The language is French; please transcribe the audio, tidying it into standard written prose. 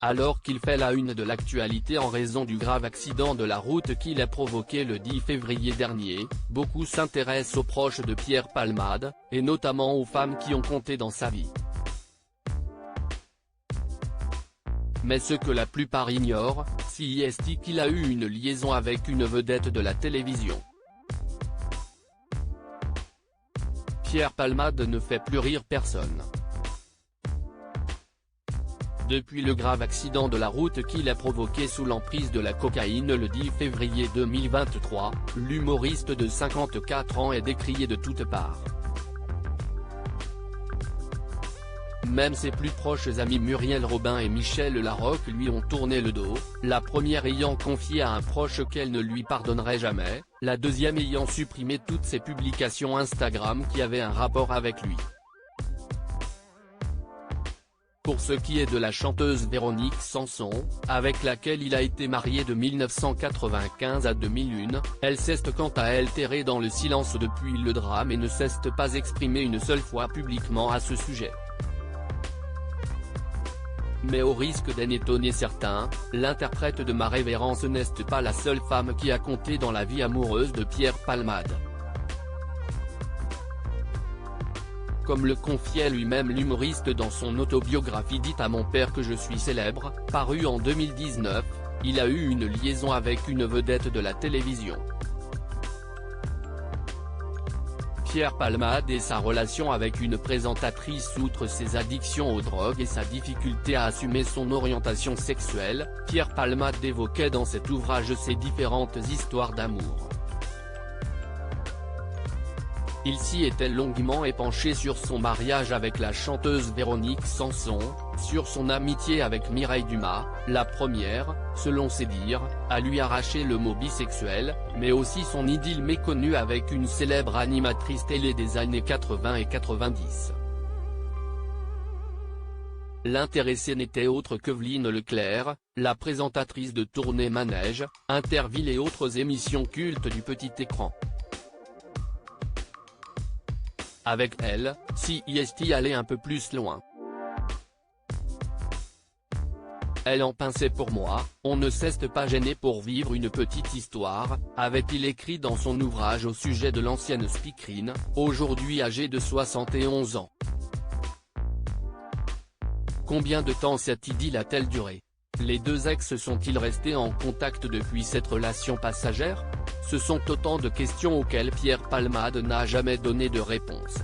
Alors qu'il fait la une de l'actualité en raison du grave accident de la route qu'il a provoqué le 10 février dernier, beaucoup s'intéressent aux proches de Pierre Palmade, et notamment aux femmes qui ont compté dans sa vie. Mais ce que la plupart ignorent, c'est qu'il a eu une liaison avec une vedette de la télévision. Pierre Palmade ne fait plus rire personne. Depuis le grave accident de la route qu'il a provoqué sous l'emprise de la cocaïne le 10 février 2023, l'humoriste de 54 ans est décrié de toutes parts. Même ses plus proches amis Muriel Robin et Michel Larocque lui ont tourné le dos, la première ayant confié à un proche qu'elle ne lui pardonnerait jamais, la deuxième ayant supprimé toutes ses publications Instagram qui avaient un rapport avec lui. Pour ce qui est de la chanteuse Véronique Sanson, avec laquelle il a été marié de 1995 à 2001, elle s'est quant à elle terrée dans le silence depuis le drame et ne s'est pas exprimée une seule fois publiquement à ce sujet. Mais au risque d'en étonner certains, l'interprète de Ma Révérence n'est pas la seule femme qui a compté dans la vie amoureuse de Pierre Palmade. Comme le confiait lui-même l'humoriste dans son autobiographie dite À mon père que je suis célèbre, parue en 2019, il a eu une liaison avec une vedette de la télévision. Pierre Palmade et sa relation avec une présentatrice. Outre ses addictions aux drogues et sa difficulté à assumer son orientation sexuelle, Pierre Palmade évoquait dans cet ouvrage ses différentes histoires d'amour. Il s'y était longuement épanché sur son mariage avec la chanteuse Véronique Sanson, sur son amitié avec Mireille Dumas, la première, selon ses dires, à lui arracher le mot bisexuel, mais aussi son idylle méconnue avec une célèbre animatrice télé des années 80 et 90. L'intéressée n'était autre qu'Evelyne Leclerc, la présentatrice de Tournée Manège, Interville et autres émissions cultes du petit écran. Avec elle, CIST allait un peu plus loin. Elle en pinçait pour moi, on ne s'est pas gêné pour vivre une petite histoire, avait-il écrit dans son ouvrage au sujet de l'ancienne speakerine, aujourd'hui âgée de 71 ans. Combien de temps cette idylle a-t-elle duré? Les deux ex sont-ils restés en contact depuis cette relation passagère? Ce sont autant de questions auxquelles Pierre Palmade n'a jamais donné de réponse.